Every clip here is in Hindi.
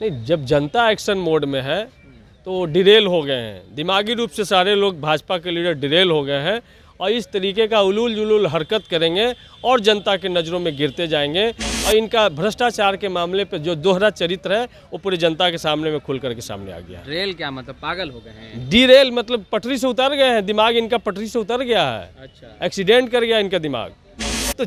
नहीं, जब जनता एक्शन मोड में है तो डिरेल हो गए हैं। दिमागी रूप से सारे लोग भाजपा के लीडर डिरेल हो गए हैं और इस तरीके का उलूल जुलूल हरकत करेंगे और जनता के नज़रों में गिरते जाएंगे। और इनका भ्रष्टाचार के मामले पे जो दोहरा चरित्र है वो पूरी जनता के सामने में खुल करके सामने आ गया है। रेल क्या मतलब पागल हो गए हैं? डिरेल मतलब पटरी से उतर गए हैं, दिमाग इनका पटरी से उतर गया है। अच्छा, एक्सीडेंट कर गया इनका दिमाग। तो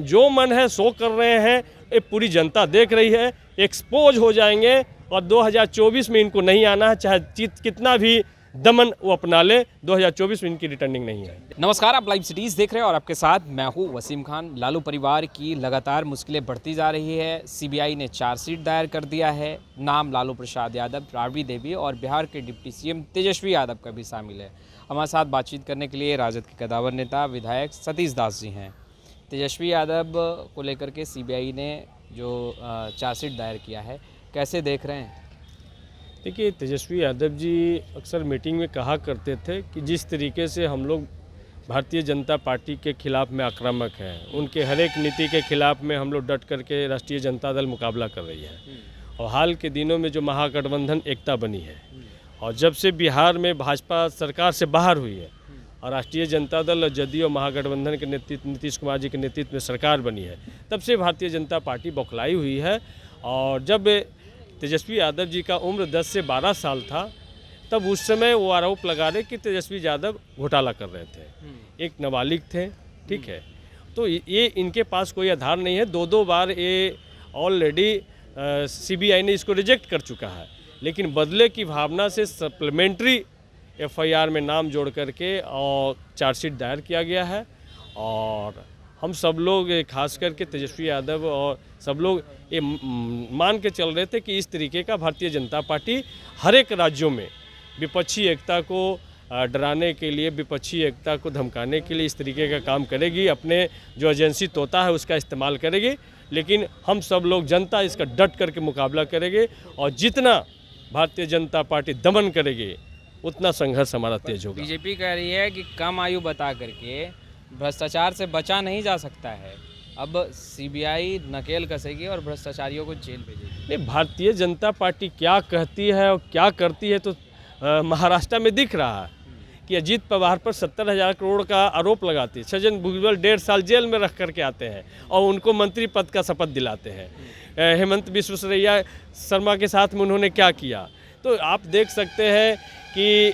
जो मन है सो कर रहे हैं, ये पूरी जनता देख रही है। एक्सपोज हो जाएंगे और 2024 में इनको नहीं आना है, चाहे कितना भी दमन वो अपना ले। 2024 में इनकी रिटर्निंग नहीं है। नमस्कार, आप लाइव सिटीज़ देख रहे हैं और आपके साथ मैं हूं वसीम खान। लालू परिवार की लगातार मुश्किलें बढ़ती जा रही है। सीबीआई ने चार्जशीट दायर कर दिया है। नाम लालू प्रसाद यादव, राबड़ी देवी और बिहार के डिप्टी सीएम तेजस्वी यादव का भी शामिल है। हमारे साथ बातचीत करने के लिए राजद के कदावर नेता विधायक सतीश दास जी हैं। तेजस्वी यादव को लेकर के सीबीआई ने जो चार्जशीट दायर किया है, कैसे देख रहे हैं? देखिए, तेजस्वी यादव जी अक्सर मीटिंग में कहा करते थे कि जिस तरीके से हम लोग भारतीय जनता पार्टी के खिलाफ में आक्रामक हैं, उनके हर एक नीति के खिलाफ में हम लोग डट करके राष्ट्रीय जनता दल मुकाबला कर रही है। और हाल के दिनों में जो महागठबंधन एकता बनी है और जब से बिहार में भाजपा सरकार से बाहर हुई है और राष्ट्रीय जनता दल और जदयू महागठबंधन के नेतृत्व नीतीश कुमार जी के नेतृत्व में सरकार बनी है, तब से भारतीय जनता पार्टी बौखलाई हुई है। और जब तेजस्वी यादव जी का उम्र 10 से 12 साल था, तब उस समय वो आरोप लगा रहे कि तेजस्वी यादव घोटाला कर रहे थे। एक नाबालिग थे, ठीक है। तो ये इनके पास कोई आधार नहीं है। दो बार ये ऑलरेडी सीबीआई ने इसको रिजेक्ट कर चुका है, लेकिन बदले की भावना से सप्लीमेंट्री एफआईआर में नाम जोड़ करके और चार्जशीट दायर किया गया है। और हम सब लोग खास करके तेजस्वी यादव और सब लोग ये मान के चल रहे थे कि इस तरीके का भारतीय जनता पार्टी हर एक राज्यों में विपक्षी एकता को डराने के लिए, विपक्षी एकता को धमकाने के लिए इस तरीके का काम करेगी। अपने जो एजेंसी तोता है उसका इस्तेमाल करेगी, लेकिन हम सब लोग जनता इसका डट करके मुकाबला करेंगे। और जितना भारतीय जनता पार्टी दमन करेगी उतना संघर्ष हमारा तेज होगा। बीजेपी कह रही है कि कम आयु बता करके भ्रष्टाचार से बचा नहीं जा सकता है। अब सीबीआई नकेल कसेगी और भ्रष्टाचारियों को जेल भेजेगी। नहीं, भारतीय जनता पार्टी क्या कहती है और क्या करती है तो महाराष्ट्र में दिख रहा है कि अजीत पवार पर 70,000 करोड़ का आरोप लगाती है। छजन भुजबल 1.5 साल जेल में रख करके आते हैं और उनको मंत्री पद का शपथ दिलाते हैं। हेमंत बिस्व शर्मा के साथ में उन्होंने क्या किया, तो आप देख सकते हैं कि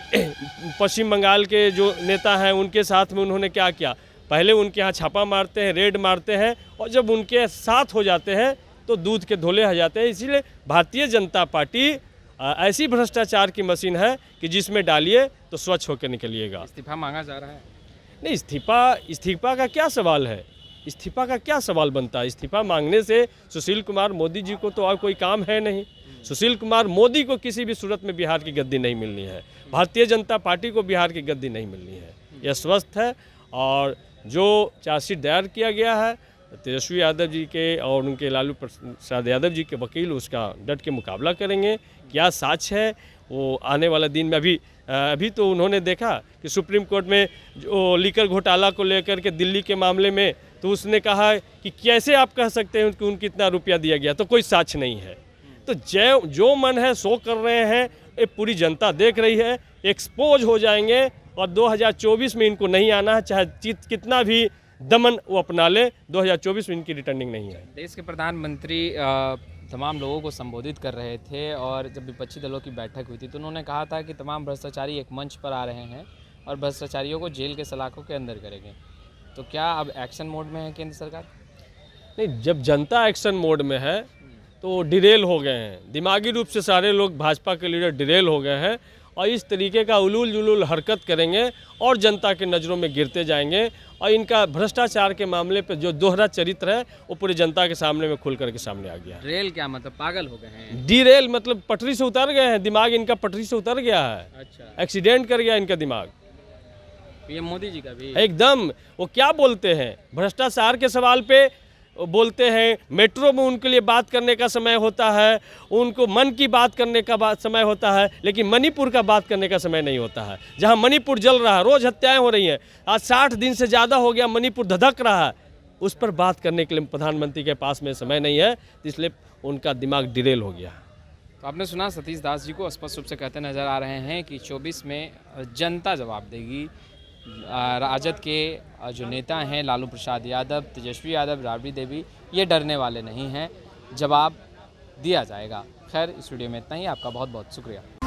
पश्चिम बंगाल के जो नेता हैं उनके साथ में उन्होंने क्या किया। पहले उनके यहाँ छापा मारते हैं, रेड मारते हैं, और जब उनके साथ हो जाते हैं तो दूध के धोले हो जाते हैं। इसीलिए भारतीय जनता पार्टी ऐसी भ्रष्टाचार की मशीन है कि जिसमें डालिए तो स्वच्छ होकर निकलिएगा। इस्तीफा मांगा जा रहा है? नहीं, इस्तीफा का क्या सवाल है? इस्तीफा का क्या सवाल बनता है? इस्तीफा मांगने से सुशील कुमार मोदी जी को तो और कोई काम है नहीं। सुशील कुमार मोदी को किसी भी सूरत में बिहार की गद्दी नहीं मिलनी है। भारतीय जनता पार्टी को बिहार की गद्दी नहीं मिलनी है। यह स्वस्थ है। और जो चार्जशीट दायर किया गया है, तेजस्वी यादव जी के और उनके लालू प्रसाद यादव जी के वकील उसका डट के मुकाबला करेंगे। क्या साक्ष्य है वो आने वाला दिन में। अभी तो उन्होंने देखा कि सुप्रीम कोर्ट में जो लीकर घोटाला को लेकर के दिल्ली के मामले में, तो उसने कहा कि कैसे आप कह सकते हैं कि उनको इतना रुपया दिया गया, तो कोई साक्ष्य नहीं है। तो जो मन है सो कर रहे हैं, ये पूरी जनता देख रही है। एक्सपोज हो जाएंगे और 2024 में इनको नहीं आना है, चाहे कितना भी दमन वो अपना ले। 2024 में इनकी रिटर्निंग नहीं है। देश के प्रधानमंत्री तमाम लोगों को संबोधित कर रहे थे और जब विपक्षी दलों की बैठक हुई थी तो उन्होंने कहा था कि तमाम भ्रष्टाचारी एक मंच पर आ रहे हैं और भ्रष्टाचारियों को जेल के सलाखों के अंदर करेंगे। तो क्या अब एक्शन मोड में है केंद्र सरकार? नहीं, जब जनता एक्शन मोड में है तो डिरेल हो गए हैं। दिमागी रूप से सारे लोग भाजपा के लीडर डिरेल हो गए हैं और इस तरीके का उलूल जुलूल हरकत करेंगे और जनता के नज़रों में गिरते जाएंगे। और इनका भ्रष्टाचार के मामले पे जो दोहरा चरित्र है वो पूरी जनता के सामने में खुल करके सामने आ गया है। रेल क्या मतलब पागल हो गए हैं? डिरेल मतलब पटरी से उतर गए हैं, दिमाग इनका पटरी से उतर गया है। अच्छा, एक्सीडेंट कर गया इनका दिमाग। पीएम मोदी जी का भी एकदम। वो क्या बोलते हैं भ्रष्टाचार के सवाल पे बोलते हैं। मेट्रो में उनके लिए बात करने का समय होता है, उनको मन की बात करने का समय होता है, लेकिन मणिपुर का बात करने का समय नहीं होता है। जहां मणिपुर जल रहा है, रोज़ हत्याएं हो रही हैं, आज 60 दिन से ज़्यादा हो गया मणिपुर धधक रहा है, उस पर बात करने के लिए प्रधानमंत्री के पास में समय नहीं है, इसलिए उनका दिमाग डिरेल हो गया। तो आपने सुना सतीश दास जी को स्पष्ट रूप से कहते नज़र आ रहे हैं कि 24 में जनता जवाब देगी। राजद के जो नेता हैं लालू प्रसाद यादव, तेजस्वी यादव, राबड़ी देवी, ये डरने वाले नहीं हैं, जवाब दिया जाएगा। खैर, इस वीडियो में इतना ही। आपका बहुत बहुत शुक्रिया।